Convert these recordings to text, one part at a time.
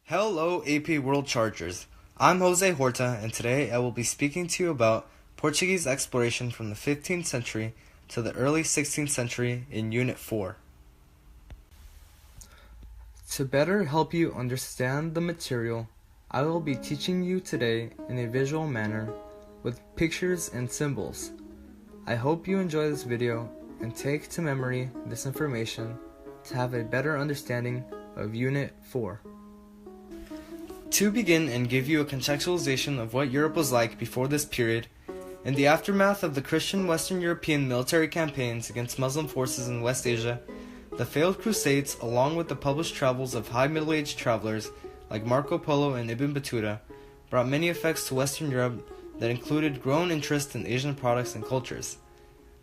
Hello, AP World Chargers. I'm Jose Horta, and today I will be speaking to you about Portuguese exploration from the 15th century to the early 16th century in Unit 4. To better help you understand the material, I will be teaching you today in a visual manner with pictures and symbols. I hope you enjoy this video and take to memory this information to have a better understanding of Unit 4. To begin and give you a contextualization of what Europe was like before this period, in the aftermath of the Christian Western European military campaigns against Muslim forces in West Asia, the failed Crusades, along with the published travels of high middle-aged travelers like Marco Polo and Ibn Battuta, brought many effects to Western Europe that included growing interest in Asian products and cultures.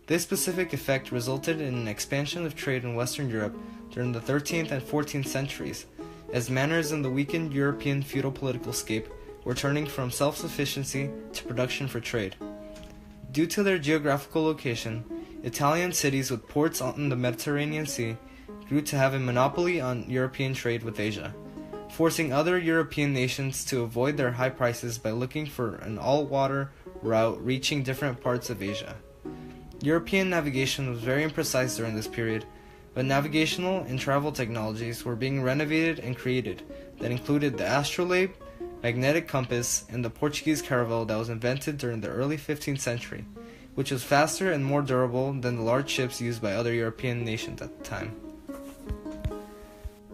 This specific effect resulted in an expansion of trade in Western Europe during the 13th and 14th centuries, as manners in the weakened European feudal political scape were turning from self-sufficiency to production for trade. Due to their geographical location, Italian cities with ports on the Mediterranean Sea grew to have a monopoly on European trade with Asia, forcing other European nations to avoid their high prices by looking for an all-water route reaching different parts of Asia. European navigation was very imprecise during this period, but navigational and travel technologies were being renovated and created that included the astrolabe, magnetic compass, and the Portuguese caravel that was invented during the early 15th century, which was faster and more durable than the large ships used by other European nations at the time.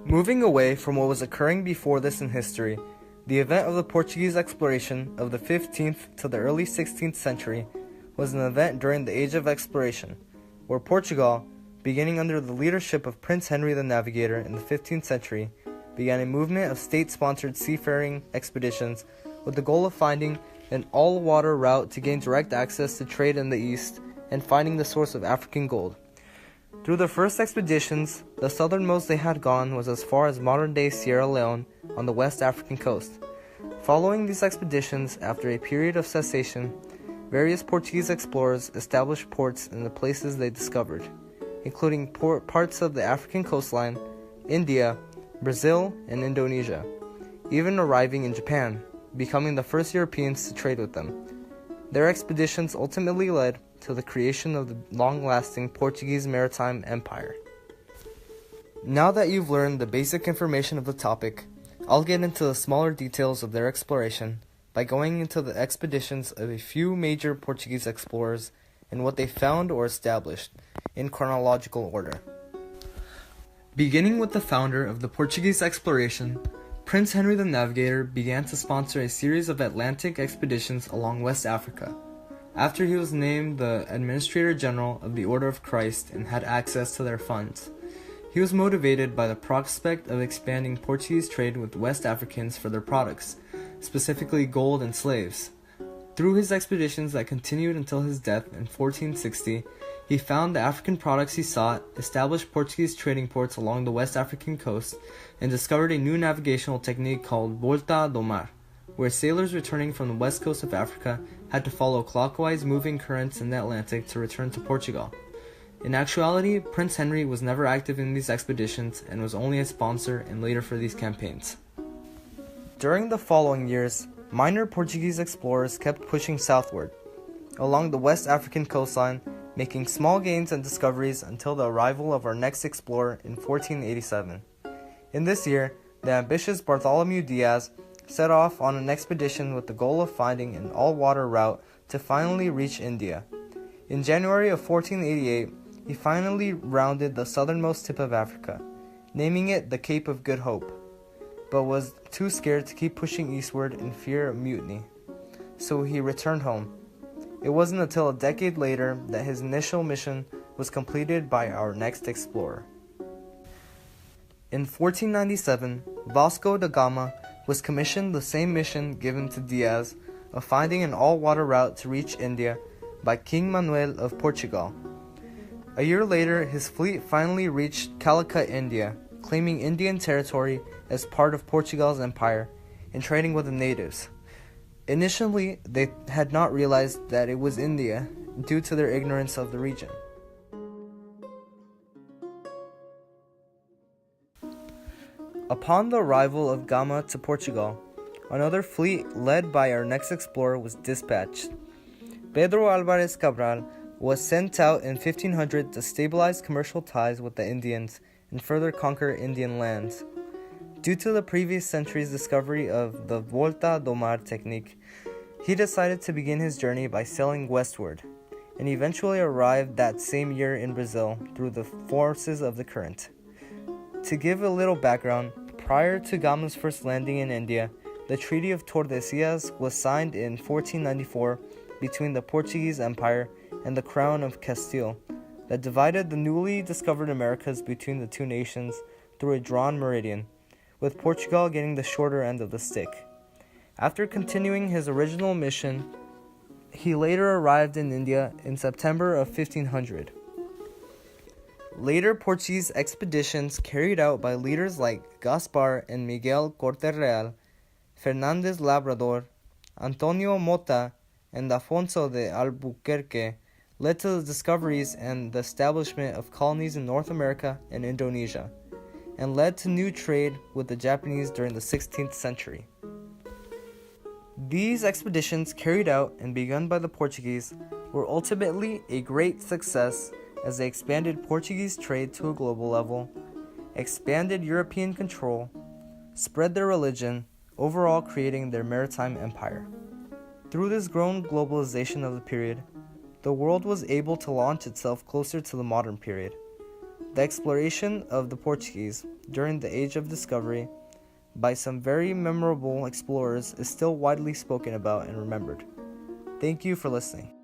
Moving away from what was occurring before this in history, the event of the Portuguese exploration of the 15th to the early 16th century was an event during the Age of Exploration, where Portugal, beginning under the leadership of Prince Henry the Navigator in the 15th century, began a movement of state-sponsored seafaring expeditions with the goal of finding an all-water route to gain direct access to trade in the East and finding the source of African gold. Through the first expeditions, the southernmost they had gone was as far as modern-day Sierra Leone on the West African coast. Following these expeditions, after a period of cessation, various Portuguese explorers established ports in the places they discovered, including parts of the African coastline, India, Brazil, and Indonesia, even arriving in Japan, becoming the first Europeans to trade with them. Their expeditions ultimately led to the creation of the long-lasting Portuguese maritime empire. Now that you've learned the basic information of the topic, I'll get into the smaller details of their exploration by going into the expeditions of a few major Portuguese explorers and what they found or established, in chronological order. Beginning with the founder of the Portuguese exploration, Prince Henry the Navigator began to sponsor a series of Atlantic expeditions along West Africa, after he was named the Administrator General of the Order of Christ and had access to their funds. He was motivated by the prospect of expanding Portuguese trade with West Africans for their products, specifically gold and slaves. Through his expeditions that continued until his death in 1460, he found the African products he sought, established Portuguese trading ports along the West African coast, and discovered a new navigational technique called Volta do Mar, where sailors returning from the west coast of Africa had to follow clockwise moving currents in the Atlantic to return to Portugal. In actuality, Prince Henry was never active in these expeditions and was only a sponsor and leader for these campaigns. During the following years, minor Portuguese explorers kept pushing southward, along the West African coastline, making small gains and discoveries until the arrival of our next explorer in 1487. In this year, the ambitious Bartholomew Diaz set off on an expedition with the goal of finding an all-water route to finally reach India. In January of 1488, he finally rounded the southernmost tip of Africa, naming it the Cape of Good Hope, but was too scared to keep pushing eastward in fear of mutiny, so he returned home. It wasn't until a decade later that his initial mission was completed by our next explorer. In 1497, Vasco da Gama was commissioned the same mission given to Diaz of finding an all-water route to reach India by King Manuel of Portugal. A year later, his fleet finally reached Calicut, India, claiming Indian territory as part of Portugal's empire and trading with the natives. Initially, they had not realized that it was India due to their ignorance of the region. Upon the arrival of Gama to Portugal, another fleet led by our next explorer was dispatched. Pedro Alvarez Cabral was sent out in 1500 to stabilize commercial ties with the Indians and further conquer Indian lands. Due to the previous century's discovery of the Volta do Mar technique, he decided to begin his journey by sailing westward, and eventually arrived that same year in Brazil through the forces of the current. To give a little background, prior to Gama's first landing in India, the Treaty of Tordesillas was signed in 1494 between the Portuguese Empire and the Crown of Castile that divided the newly discovered Americas between the two nations through a drawn meridian, with Portugal getting the shorter end of the stick. After continuing his original mission, he later arrived in India in September of 1500. Later Portuguese expeditions carried out by leaders like Gaspar and Miguel Corte Real, Fernandez Labrador, Antonio Mota, and Afonso de Albuquerque led to the discoveries and the establishment of colonies in North America and Indonesia, and led to new trade with the Japanese during the 16th century. These expeditions, carried out and begun by the Portuguese, were ultimately a great success as they expanded Portuguese trade to a global level, expanded European control, spread their religion, overall creating their maritime empire. Through this growing globalization of the period, the world was able to launch itself closer to the modern period. The exploration of the Portuguese during the Age of Discovery by some very memorable explorers is still widely spoken about and remembered. Thank you for listening.